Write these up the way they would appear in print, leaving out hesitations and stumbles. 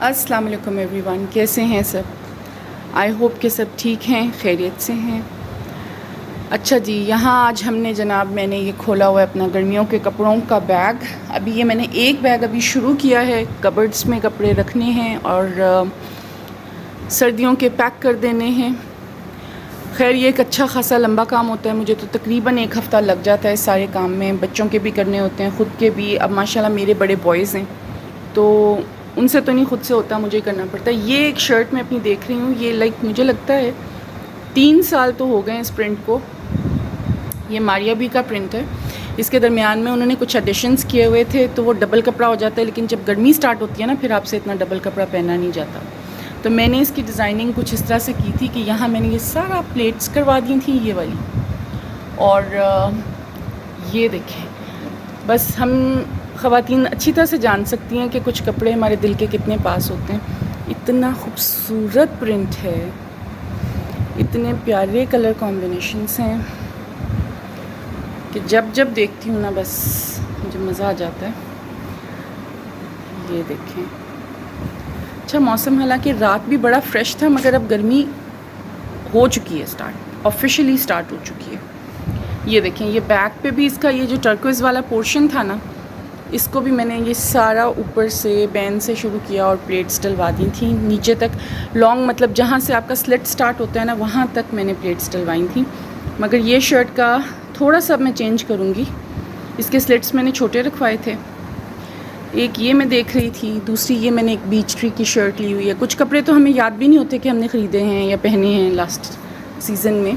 अस्सलाम वालेकुम एवरीवन, कैसे हैं सब। आई होप कि सब ठीक हैं, खैरियत से हैं। अच्छा जी, यहाँ आज हमने जनाब मैंने ये खोला हुआ है अपना गर्मियों के कपड़ों का बैग। अभी ये मैंने एक बैग अभी शुरू किया है, कबर्ड्स में कपड़े रखने हैं और सर्दियों के पैक कर देने हैं। खैर ये एक अच्छा खासा लंबा काम होता है, मुझे तो तकरीबन एक हफ़्ता लग जाता है सारे काम में। बच्चों के भी करने होते हैं, ख़ुद के भी। अब माशाल्लाह मेरे बड़े बॉयज़ हैं तो उनसे तो नहीं, खुद से होता, मुझे ही करना पड़ता है। ये एक शर्ट मैं अपनी देख रही हूँ, ये मुझे लगता है 3 साल तो हो गए इस प्रिंट को। ये मारिया बी का प्रिंट है। इसके दरमियान में उन्होंने कुछ एडिशंस किए हुए थे तो वो डबल कपड़ा हो जाता है, लेकिन जब गर्मी स्टार्ट होती है ना फिर आपसे इतना डबल कपड़ा पहना नहीं जाता। तो मैंने इसकी डिज़ाइनिंग कुछ इस तरह से की थी कि यहाँ मैंने ये सारा प्लेट्स करवा दी थी, ये वाली। और ये देखें, बस हम ख़वातीन अच्छी तरह से जान सकती हैं कि कुछ कपड़े हमारे दिल के कितने पास होते हैं। इतना खूबसूरत प्रिंट है, इतने प्यारे कलर कॉम्बिनेशंस हैं कि जब जब देखती हूँ ना बस मुझे मज़ा आ जाता है। ये देखें, अच्छा मौसम, हालांकि रात भी बड़ा फ्रेश था, मगर अब गर्मी हो चुकी है, ऑफिशियली स्टार्ट हो चुकी है। ये देखें, ये बैक पे भी इसका ये जो टर्कोइज़ वाला पोर्शन था ना, इसको भी मैंने ये सारा ऊपर से बैन से शुरू किया और प्लेट्स डलवा दी थी नीचे तक। लॉन्ग मतलब जहाँ से आपका स्लिट स्टार्ट होता है ना, वहाँ तक मैंने प्लेट्स डलवाई थी। मगर ये शर्ट का थोड़ा सा मैं चेंज करूँगी। इसके स्लिट्स मैंने छोटे रखवाए थे। एक ये मैं देख रही थी, दूसरी ये मैंने एक बीच ट्री की शर्ट ली हुई है। कुछ कपड़े तो हमें याद भी नहीं होते कि हमने ख़रीदे हैं या पहने हैं लास्ट सीज़न में,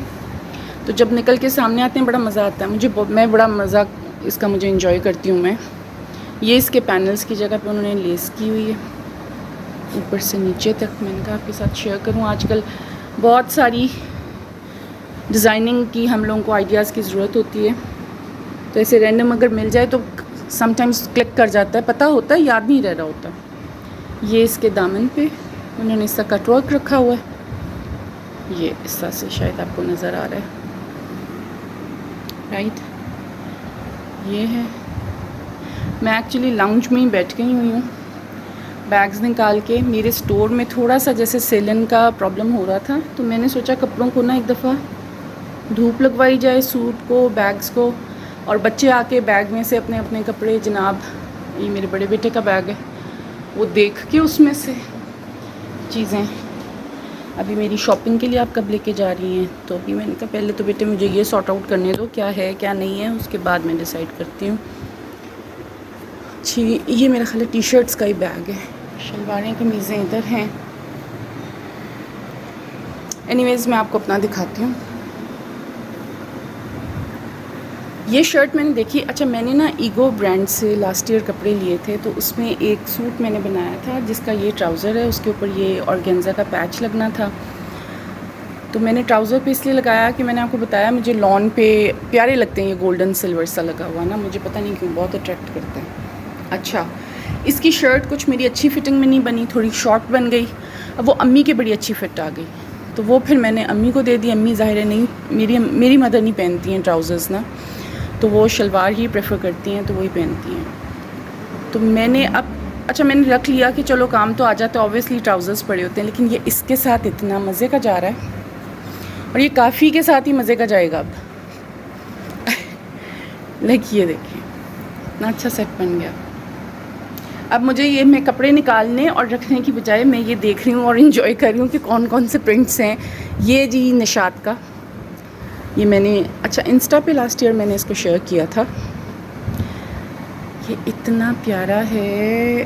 तो जब निकल के सामने आते हैं बड़ा मज़ा आता है। मैं बड़ा मज़ा इसका मुझे इंजॉय करती हूँ मैं। ये इसके पैनल्स की जगह पे उन्होंने लेस की हुई है ऊपर से नीचे तक। मैंने कहा आपके साथ शेयर करूँ, आजकल बहुत सारी डिज़ाइनिंग की हम लोगों को आइडियाज़ की ज़रूरत होती है, तो ऐसे रैंडम अगर मिल जाए तो समटाइम्स क्लिक कर जाता है, पता होता है, याद नहीं रह रहा होता। ये इसके दामन पे उन्होंने इसका कटवर्क रखा हुआ है, ये इस तरह से शायद आपको नज़र आ रहा है, राइट। ये है, मैं एक्चुअली लाउंज में ही बैठ गई हुई हूँ, बैग्स निकाल के। मेरे स्टोर में थोड़ा सा जैसे सेलन का प्रॉब्लम हो रहा था, तो मैंने सोचा कपड़ों को ना एक दफ़ा धूप लगवाई जाए, सूट को, बैग्स को, और बच्चे आके बैग में से अपने अपने कपड़े, जनाब ये मेरे बड़े बेटे का बैग है, वो देख के उसमें से चीज़ें। अभी मेरी शॉपिंग के लिए आप कब लेके जा रही हैं? तो अभी मैंने कहा पहले तो बेटे मुझे ये सॉर्ट आउट करने दो, क्या है क्या नहीं है, उसके बाद मैं डिसाइड करती हूँ। अच्छी, ये मेरा ख्याल टी शर्ट्स का ही बैग है, शलवारें कमीज़ें इधर हैं। एनीवेज़ मैं आपको अपना दिखाती हूँ। ये शर्ट मैंने देखी, अच्छा मैंने ना ईगो ब्रांड से लास्ट ईयर कपड़े लिए थे, तो उसमें एक सूट मैंने बनाया था जिसका ये ट्राउज़र है, उसके ऊपर ये ऑर्गेन्जा का पैच लगना था। तो मैंने ट्राउज़र पे इसलिए लगाया कि मैंने आपको बताया मुझे लॉन पे प्यारे लगते हैं, ये गोल्डन सिल्वर सा लगा हुआ ना, मुझे पता नहीं क्यों बहुत अट्रैक्ट करते हैं। अच्छा, इसकी शर्ट कुछ मेरी अच्छी फ़िटिंग में नहीं बनी, थोड़ी शॉर्ट बन गई। अब वो अम्मी के बड़ी अच्छी फ़िट आ गई, तो वो फिर मैंने अम्मी को दे दी। अम्मी ज़ाहिर है नहीं, मेरी मदर नहीं पहनती हैं ट्राउज़र्स ना, तो वो शलवार ही प्रेफर करती हैं, तो वही पहनती हैं। तो मैंने अब मैंने रख लिया कि चलो काम तो आ जाता है, ऑब्वियसली ट्राउज़र्स पड़े होते हैं, लेकिन ये इसके साथ इतना मज़े का जा रहा है, और ये काफ़ी के साथ ही मज़े का जाएगा अब। ये देखिए इतना अच्छा सेट बन गया। अब मुझे ये मैं कपड़े निकालने और रखने की बजाय मैं ये देख रही हूँ और इन्जॉय कर रही हूँ कि कौन कौन से प्रिंट्स हैं। ये जी निशात का, ये मैंने इंस्टा पे लास्ट ईयर मैंने इसको शेयर किया था। ये इतना प्यारा है,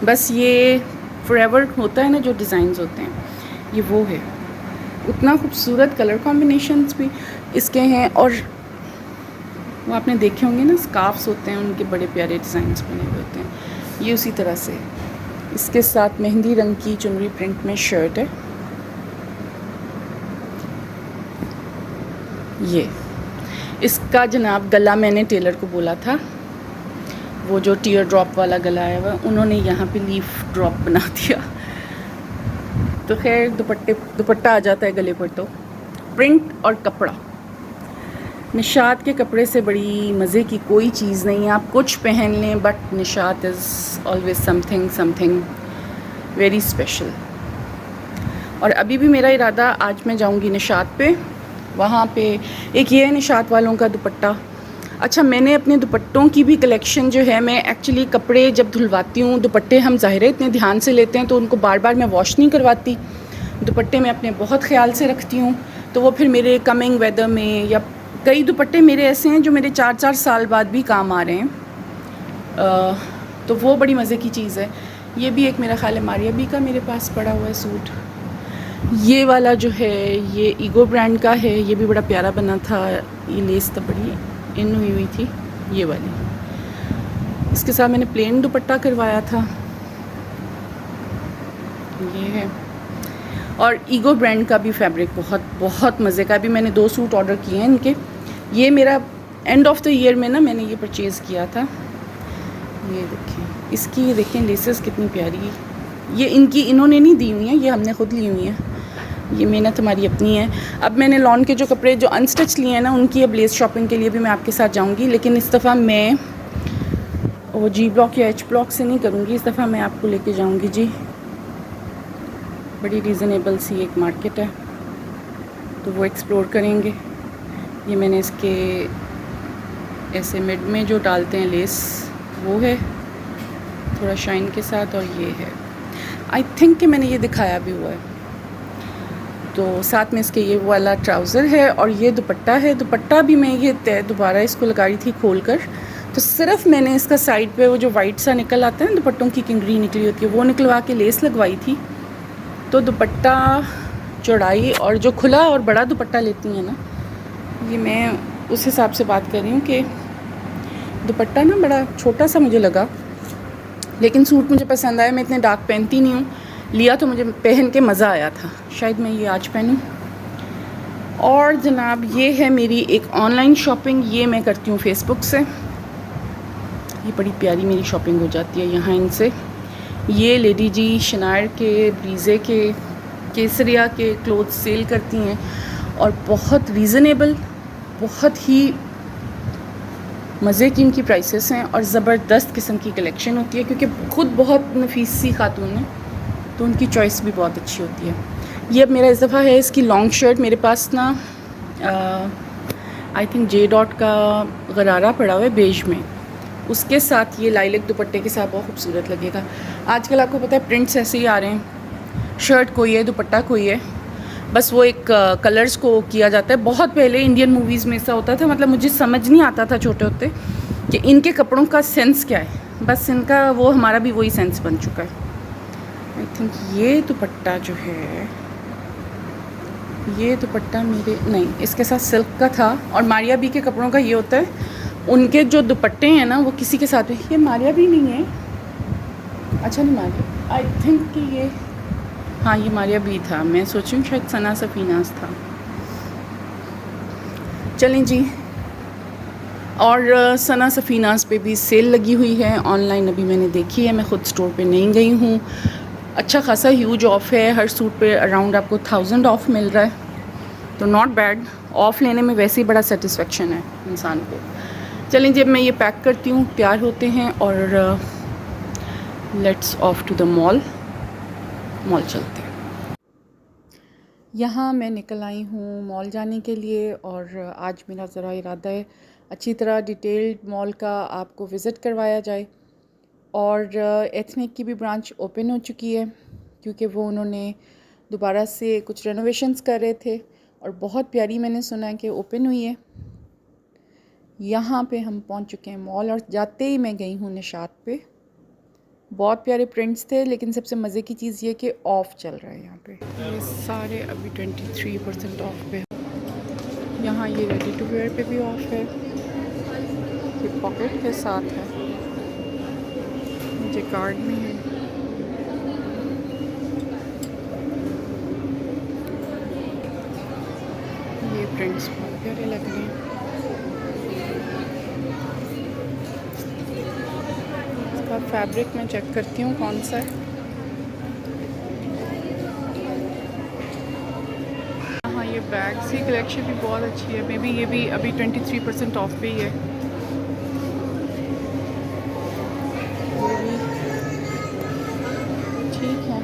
बस ये फॉरएवर होता है ना जो डिज़ाइंस होते हैं, ये वो है। उतना खूबसूरत कलर कॉम्बिनेशंस भी इसके हैं, और वो आपने देखे होंगे ना स्कार्फ्स होते हैं, उनके बड़े प्यारे डिज़ाइंस बने हुए होते हैं। ये उसी तरह से इसके साथ मेहंदी रंग की चुनरी प्रिंट में शर्ट है। ये इसका जनाब गला मैंने टेलर को बोला था, वो जो टीयर ड्रॉप वाला गला है वह उन्होंने यहाँ पे लीफ ड्रॉप बना दिया। तो खैर दुपट्टा आ जाता है गले पर। तो प्रिंट और कपड़ा, निशात के कपड़े से बड़ी मज़े की कोई चीज़ नहीं है। आप कुछ पहन लें, but Nishat is always something very special. और अभी भी मेरा इरादा, आज मैं जाऊंगी निशात पे, वहाँ पे एक ये है निशात वालों का दुपट्टा। अच्छा, मैंने अपने दुपट्टों की भी कलेक्शन जो है, मैं एक्चुअली कपड़े जब धुलवाती हूँ, दुपट्टे हम ज़ाहिर है इतने ध्यान से लेते हैं तो उनको बार बार मैं वॉश नहीं करवाती। दुपट्टे मैं अपने बहुत ख्याल से रखती हूँ, तो वो फिर मेरे कमिंग वेदर में, या कई दुपट्टे मेरे ऐसे हैं जो मेरे 4-4 साल बाद भी काम आ रहे हैं। तो वो बड़ी मज़े की चीज़ है। ये भी एक मेरा ख्याल है मारिया बी का मेरे पास पड़ा हुआ है सूट। ये वाला जो है ये ईगो ब्रांड का है, ये भी बड़ा प्यारा बना था। ये लेस तो बड़ी इन हुई थी ये वाली। इसके साथ मैंने प्लेन दुपट्टा करवाया था, ये है। और ईगो ब्रांड का भी फैब्रिक बहुत बहुत मज़े का। अभी मैंने 2 सूट ऑर्डर किए हैं इनके। ये मेरा एंड ऑफ द ईयर में ना मैंने ये परचेज़ किया था। ये देखें, इसकी देखें लेसेस कितनी प्यारी है। ये इनकी इन्होंने नहीं दी हुई हैं, ये हमने ख़ुद ली हुई हैं। ये मेहनत हमारी अपनी है। अब मैंने लॉन के जो कपड़े जो अनस्टिच लिए हैं ना, उनकी अब लेस शॉपिंग के लिए भी मैं आपके साथ जाऊंगी, लेकिन इस दफ़ा मैं वो जी ब्लॉक या एच ब्लॉक से नहीं करूँगी। इस दफ़ा मैं आपको लेके जाऊँगी जी, बड़ी रीज़नेबल सी एक मार्केट है, तो वो एक्सप्लोर करेंगे। ये मैंने इसके ऐसे मिड में जो डालते हैं लेस, वो है थोड़ा शाइन के साथ, और ये है आई थिंक कि मैंने ये दिखाया भी हुआ है। तो साथ में इसके ये वाला ट्राउज़र है और ये दुपट्टा है। दुपट्टा भी मैं ये दोबारा इसको लगा रही थी खोल कर, तो सिर्फ मैंने इसका साइड पे वो जो वाइट सा निकल आता है ना, दुपट्टों की किंगरी निकली होती है, वो निकलवा के लेस लगवाई थी। तो दुपट्टा चौड़ाई और जो खुला और बड़ा दुपट्टा लेती हैं ना, ये मैं उस हिसाब से बात कर रही हूँ कि दुपट्टा ना बड़ा छोटा सा मुझे लगा, लेकिन सूट मुझे पसंद आया। मैं इतने डार्क पहनती नहीं हूँ, लिया तो मुझे पहन के मज़ा आया था। शायद मैं ये आज पहनूँ। और जनाब ये है मेरी एक ऑनलाइन शॉपिंग, ये मैं करती हूँ फेसबुक से। ये बड़ी प्यारी मेरी शॉपिंग हो जाती है यहाँ इनसे। ये लेडी जी शनायर के, ब्रीज़े के, केसरिया के क्लोथ्स सेल करती हैं और बहुत रीज़नेबल, बहुत ही मज़े की इनकी प्राइसेस हैं और ज़बरदस्त किस्म की कलेक्शन होती है, क्योंकि खुद बहुत नफीस सी खातून है तो उनकी चॉइस भी बहुत अच्छी होती है। ये अब मेरा इस दफ़ा है इसकी लॉन्ग शर्ट मेरे पास ना, आई थिंक जे डॉट का गरारा पड़ा हुआ है बेज में, उसके साथ ये लाइलक दुपट्टे के साथ बहुत खूबसूरत लगेगा। आजकल आपको पता है प्रिंट्स ऐसे ही आ रहे हैं, शर्ट कोई है दुपट्टा कोई है, बस वो एक कलर्स को किया जाता है। बहुत पहले इंडियन मूवीज़ में ऐसा होता था, मतलब मुझे समझ नहीं आता था छोटे होते कि इनके कपड़ों का सेंस क्या है, बस इनका वो हमारा भी वही सेंस बन चुका है। आई थिंक ये दुपट्टा जो है, ये दुपट्टा मेरे नहीं, इसके साथ सिल्क का था। और मारिया बी के कपड़ों का ये होता है, उनके जो दुपट्टे हैं ना वो किसी के साथ भी, ये मारिया बी नहीं है, अच्छा नहीं मारिया, आई थिंक कि ये, हाँ ये मारिया बी था, मैं सोचूं शायद सना सफीनास था। चलें जी। और सना सफीनास पे भी सेल लगी हुई है ऑनलाइन, अभी मैंने देखी है, मैं ख़ुद स्टोर पे नहीं गई हूँ। अच्छा खासा ह्यूज ऑफ है, हर सूट पे अराउंड आपको 1000 ऑफ मिल रहा है, तो नॉट बैड। ऑफ लेने में वैसे ही बड़ा सेटिस्फेक्शन है इंसान को। चलें जब मैं ये पैक करती हूँ, तैयार होते हैं और let's off to the mall चलते हैं। यहाँ मैं निकल आई हूँ मॉल जाने के लिए, और आज मेरा ज़रा इरादा है अच्छी तरह डिटेल्ड मॉल का आपको विज़िट करवाया जाए। और एथनिक की भी ब्रांच ओपन हो चुकी है, क्योंकि वो उन्होंने दोबारा से कुछ रेनोवेशंस कर रहे थे, और बहुत प्यारी मैंने सुना है कि ओपन हुई है। यहाँ पे हम पहुँच चुके हैं मॉल, और जाते ही मैं गई हूँ निशात पे। बहुत प्यारे प्रिंट्स थे, लेकिन सबसे मज़े की चीज़ ये कि ऑफ़ चल रहा है यहाँ पे। ये सारे अभी 23% ऑफ पे। यहाँ ये रेडी टू वेयर पे भी ऑफ है, ये पॉकेट के साथ है, मुझे कार्ड में है। ये प्रिंट्स बहुत प्यारे लग रहे हैं। इसका फैब्रिक मैं चेक करती हूँ कौन सा है। हाँ ये बैग्स की कलेक्शन भी बहुत अच्छी है, मे बी ये भी अभी 23% ऑफ पे ही है। ठीक है।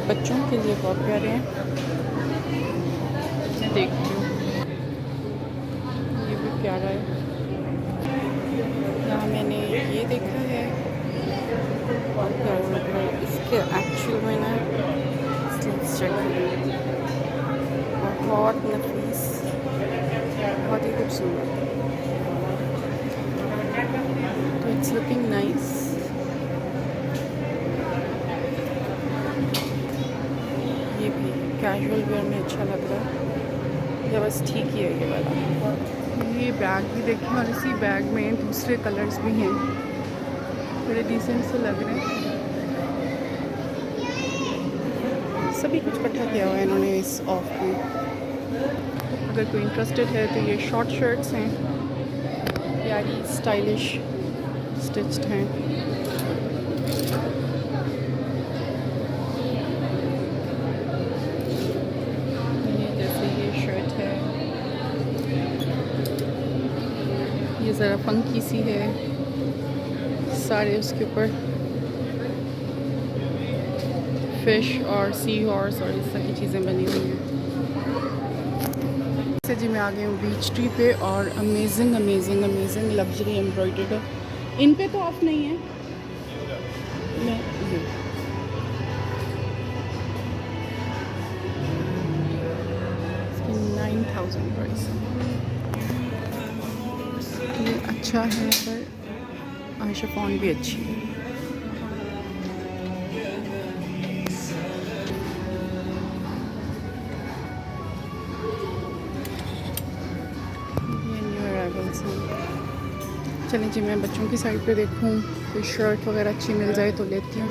बच्चों के लिए बहुत प्यारे हैं। मैं देखती हूँ, ये भी प्यारा है। यहाँ मैंने ये देखा है, बहुत प्यारा लग रहा है। इसके एक्चुअल में ना स्लीव्स चेक, बहुत नफीस, बहुत ही खूबसूरत। तो इट्स लुकिंग नाइस। ये भी कैजुअल वेयर में अच्छा लग रहा है, या बस ठीक ही है ये वाला। ये बैग भी देखें, और इसी बैग में दूसरे कलर्स भी हैं, बड़े डिसेंट से लग रहे हैं। सभी कुछ इकट्ठा किया हुआ है इन्होंने इस ऑफ में। अगर कोई इंटरेस्टेड है तो ये शॉर्ट शर्ट्स हैं, प्यारी स्टाइलिश स्टिच्ड हैं। ये जैसे ये शर्ट है, ये ज़रा फंकी सी है, सारे उसके ऊपर फिश और सी हॉर्स और इस तरह की चीज़ें बनी हुई हैं। जैसे जी मैं आ गई हूँ बीच ट्री पे, और amazing amazing amazing luxury embroidered है। इन पे तो ऑफ नहीं है। मैं ये 9,000 प्राइस। ये अच्छा है, पर शिफॉन भी अच्छी है। ये न्यू अराइवल्स हैं। चलें जी, मैं बच्चों की साइड पे देखूँ, कोई शर्ट वगैरह अच्छी मिल जाए तो लेती हूँ।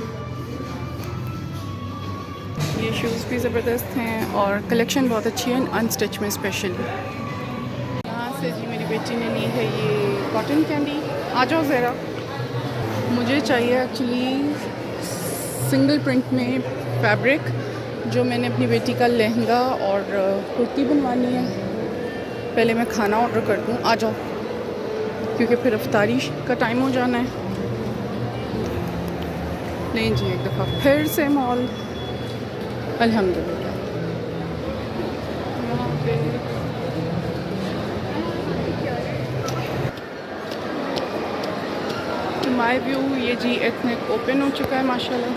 ये शूज़ भी ज़बरदस्त हैं, और कलेक्शन बहुत अच्छी है अनस्टिच में स्पेशली। यहाँ से जी मेरी बेटी ने ली है ये कॉटन कैंडी। आ जाओ ज़रा, मुझे चाहिए एक्चुअली सिंगल प्रिंट में फैब्रिक, जो मैंने अपनी बेटी का लहंगा और कुर्ती बनवानी है। पहले मैं खाना ऑर्डर कर दूँ, आ जाओ, क्योंकि फिर अफ्तारी का टाइम हो जाना है। नहीं जी, एक दफ़ा फिर से मॉल, अल्हम्दुलिल्लाह। यहाँ पे माय व्यू, ये जी एथनिक ओपन हो चुका है माशाल्लाह,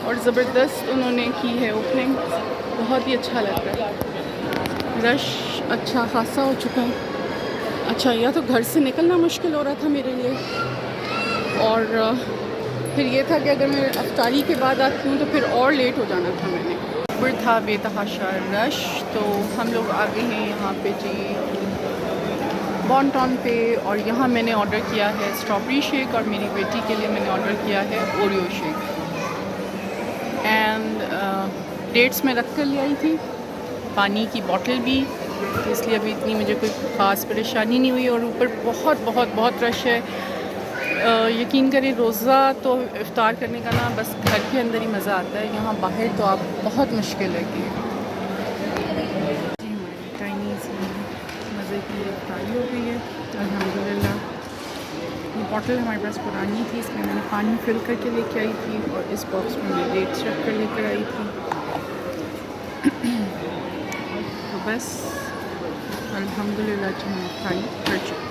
और ज़बरदस्त उन्होंने की है ओपनिंग, बहुत ही अच्छा लग रहा है। रश अच्छा खासा हो चुका है। अच्छा, या तो घर से निकलना मुश्किल हो रहा था मेरे लिए, और फिर ये था कि अगर मैं अफ्तारी के बाद आती हूँ तो फिर और लेट हो जाना था मैंने। फिर था बेतहाशा रश, तो हम लोग आ गए हैं यहाँ पे जी बॉन्टॉन पे, और यहाँ मैंने ऑर्डर किया है स्ट्रॉबेरी शेक, और मेरी बेटी के लिए मैंने ऑर्डर किया है ओरियो शेक। एंड डेट्स में रख कर ले आई थी, पानी की बॉटल भी, तो इसलिए अभी इतनी मुझे कोई ख़ास परेशानी नहीं हुई। और ऊपर बहुत बहुत बहुत रश है। यकीन करें, रोज़ा तो इफ़्तार करने का ना बस घर के अंदर ही मज़ा आता है, यहाँ बाहर तो आप बहुत मुश्किल है कि चाइनीज़ मज़े की इफ़्तारी हो गई है अल्हम्दुलिल्लाह। ये बॉटल हमारे पास पुरानी थी, इसमें मैंने पानी फिल करके लेके आई थी, और इस बॉक्स में मैं डेट्स रख कर लेकर आई थी। तो बस अल्हम्दुलिल्लाह जो हम इफ़्तारी कर चुके।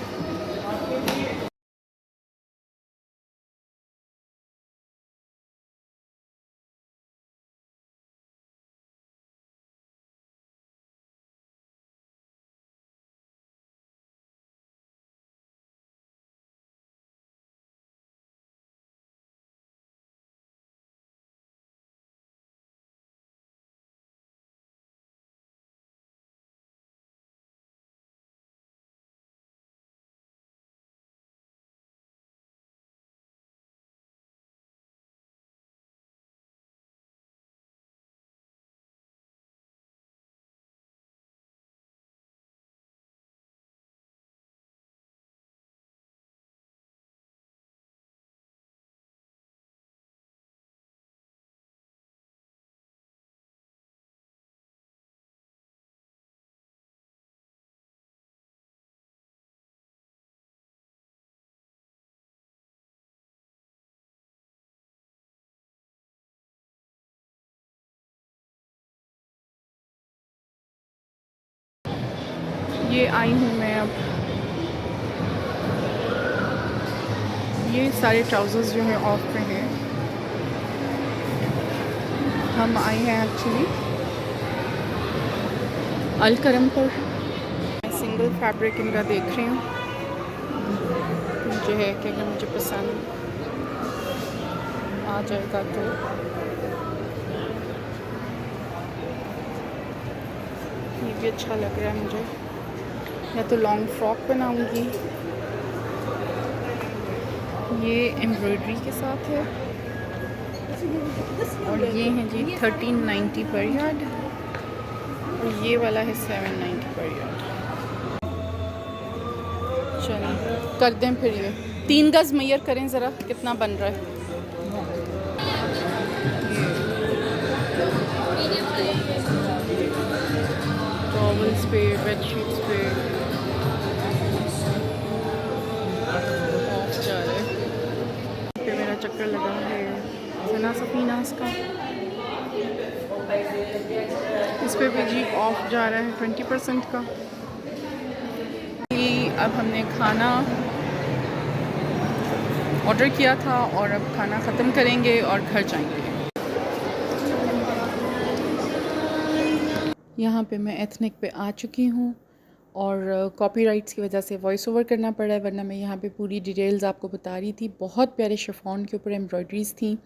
ये आई हूँ मैं अब, ये सारे ट्राउज़र्स जो हैं ऑफ पे हैं। हम आए हैं एक्चुअली अलकरम पर। मैं सिंगल फैब्रिक इनका देख रही हूँ, मुझे है कि अगर मुझे पसंद आ जाएगा तो ये भी अच्छा लग रहा है मुझे, या तो लॉन्ग फ्रॉक बनाऊंगी। ये एम्ब्रॉयडरी के साथ है और ये है जी 1390 पर यार्ड, और ये वाला है 790 पर यार्ड। चलिए कर दें फिर, ये 3 गज़ मैयर करें ज़रा कितना बन रहा है। टॉवल्स पे, बेडशीट्स पे ऑफ जा रहा है। पे मेरा चक्कर लगा है सना सफीनास का, इस पे भी जी ऑफ जा रहा है 20% का। अब हमने खाना ऑर्डर किया था और अब खाना ख़त्म करेंगे और घर जाएंगे। यहाँ पे मैं एथनिक पे आ चुकी हूँ और कॉपीराइट्स की वजह से वॉइस ओवर करना पड़ा है, वरना मैं यहाँ पे पूरी डिटेल्स आपको बता रही थी। बहुत प्यारे शिफॉन के ऊपर एम्ब्रॉयडरीज़ थी,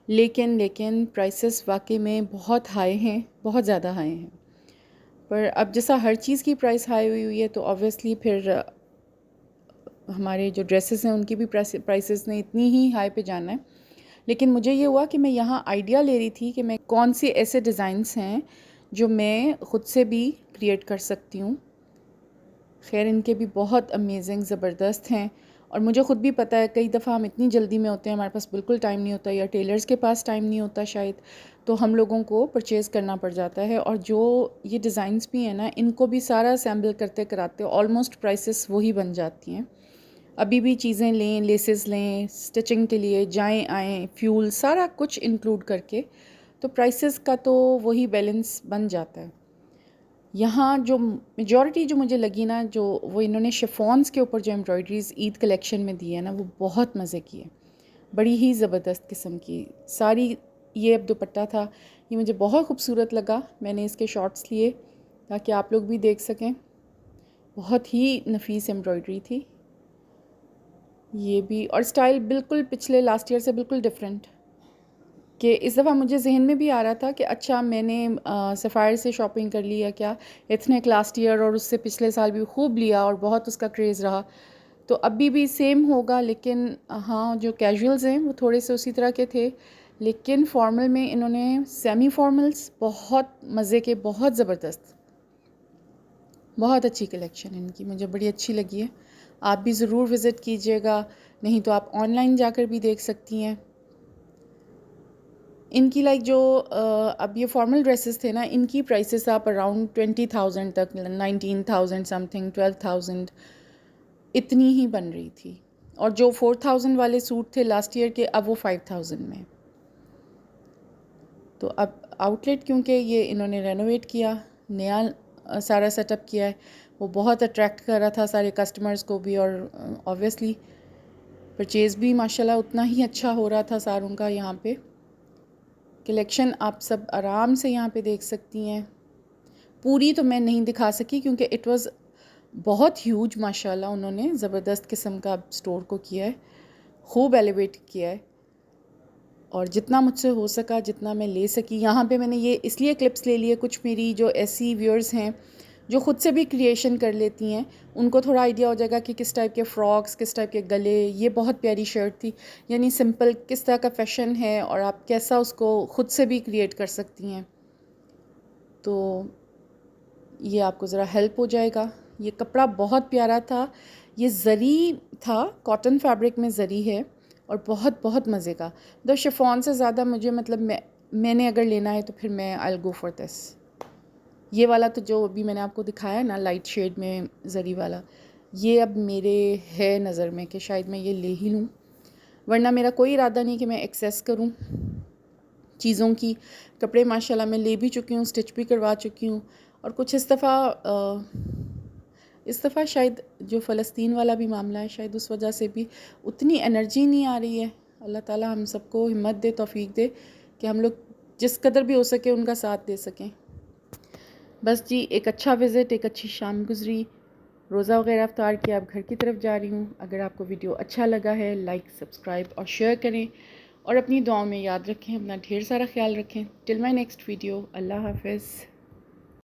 लेकिन प्राइसेस वाकई में बहुत हाई हैं, बहुत ज़्यादा हाई हैं। पर अब जैसा हर चीज़ की प्राइस हाई हुई है तो ऑब्वियसली फिर हमारे जो ड्रेसेस हैं उनकी भी प्राइसेस ने इतनी ही हाई पे जाना है। लेकिन मुझे ये हुआ कि मैं यहाँ आइडिया ले रही थी कि मैं कौन से ऐसे डिज़ाइंस हैं जो मैं ख़ुद से भी क्रिएट कर सकती हूँ। खैर इनके भी बहुत अमेजिंग ज़बरदस्त हैं, और मुझे ख़ुद भी पता है कई दफ़ा हम इतनी जल्दी में होते हैं, हमारे पास बिल्कुल टाइम नहीं होता, या टेलर्स के पास टाइम नहीं होता शायद, तो हम लोगों को परचेज़ करना पड़ जाता है। और जो ये डिज़ाइंस भी हैं ना, इनको भी सारा असेंबल करते कराते ऑलमोस्ट प्राइसेस वही बन जाती हैं। अभी भी चीज़ें लें, लेसेस लें, स्टिचिंग के लिए जाएं आएँ, फ्यूल सारा कुछ इंक्लूड करके, तो प्राइसेस का तो वही बैलेंस बन जाता है। यहाँ जो मेजॉरिटी जो मुझे लगी ना, जो वो इन्होंने शिफॉन्स के ऊपर जो एम्ब्रॉयडरीज़ ईद कलेक्शन में दी है ना, वो बहुत मज़े की है, बड़ी ही ज़बरदस्त किस्म की सारी। ये अब दुपट्टा था, ये मुझे बहुत खूबसूरत लगा, मैंने इसके शॉर्ट्स लिए ताकि आप लोग भी देख सकें। बहुत ही नफीस एम्ब्रॉयडरी थी ये भी, और स्टाइल बिल्कुल पिछले लास्ट ईयर से बिल्कुल डिफरेंट। कि इस दफ़ा मुझे जहन में भी आ रहा था कि अच्छा मैंने सफ़ायर से शॉपिंग कर ली है क्या, एथनिक लास्ट ईयर और उससे पिछले साल भी खूब लिया और बहुत उसका क्रेज़ रहा, तो अभी भी सेम होगा। लेकिन हाँ, जो कैजुअल्स हैं वो थोड़े से उसी तरह के थे, लेकिन फॉर्मल में इन्होंने सेमी फॉर्मल्स बहुत मज़े के, बहुत ज़बरदस्त, बहुत अच्छी कलेक्शन इनकी, मुझे बड़ी अच्छी लगी है। आप भी ज़रूर विज़िट कीजिएगा, नहीं तो आप ऑनलाइन जाकर भी देख सकती हैं। इनकी लाइक जो अब ये फॉर्मल ड्रेसेस थे ना, इनकी प्राइसेस आप अराउंड 20,000 तक, 19,000 समथिंग, 12,000 इतनी ही बन रही थी। और जो 4,000 वाले सूट थे लास्ट ईयर के, अब वो 5,000 में। तो अब आउटलेट क्योंकि ये इन्होंने रेनोवेट किया, नया सारा सेटअप किया है, वो बहुत अट्रैक्ट कर रहा था सारे कस्टमर्स को भी, और ऑब्वियसली परचेज़ भी माशाल्लाह उतना ही अच्छा हो रहा था सारों का। यहाँ पे कलेक्शन आप सब आराम से यहाँ पे देख सकती हैं। पूरी तो मैं नहीं दिखा सकी क्योंकि इट वाज़ बहुत ह्यूज, माशाल्लाह उन्होंने ज़बरदस्त किस्म का स्टोर को किया है, खूब एलिवेट किया है, और जितना मुझसे हो सका, जितना मैं ले सकी। यहाँ पे मैंने ये इसलिए क्लिप्स ले लिए, कुछ मेरी जो ऐसी व्यूअर्स हैं जो ख़ुद से भी क्रिएशन कर लेती हैं, उनको थोड़ा आइडिया हो जाएगा कि किस टाइप के फ़्रॉक्स, किस टाइप के गले। ये बहुत प्यारी शर्ट थी, यानी सिंपल किस तरह का फ़ैशन है और आप कैसा उसको ख़ुद से भी क्रिएट कर सकती हैं, तो ये आपको ज़रा हेल्प हो जाएगा। ये कपड़ा बहुत प्यारा था, ये ज़री था, कॉटन फैब्रिक में ज़री है, और बहुत बहुत मज़े का। द शिफॉन से ज़्यादा मुझे मतलब मैंने अगर लेना है तो फिर मैं I will go for this. ये वाला तो जो अभी मैंने आपको दिखाया ना लाइट शेड में ज़री वाला, ये अब मेरे है नज़र में कि शायद मैं ये ले ही लूँ, वरना मेरा कोई इरादा नहीं कि मैं एक्सेस करूँ चीज़ों की। कपड़े माशाल्लाह मैं ले भी चुकी हूँ, स्टिच भी करवा चुकी हूँ, और कुछ इस दफ़ा इस दफ़ा शायद जो फ़लस्तीन वाला भी मामला है, शायद उस वजह से भी उतनी एनर्जी नहीं आ रही है। अल्लाह ताला हम सबको हिम्मत दे, तौफीक दे कि हम लोग जिस कदर भी हो सके उनका साथ दे सकें। बस जी, एक अच्छा विज़िट, एक अच्छी शाम गुज़री, रोज़ा वगैरह अफ्तार किया, अब घर की तरफ जा रही हूँ। अगर आपको वीडियो अच्छा लगा है, लाइक, सब्सक्राइब और शेयर करें और अपनी दुआओं में याद रखें, अपना ढेर सारा ख्याल रखें। टिल माय नेक्स्ट वीडियो, अल्लाह हाफ़िज़।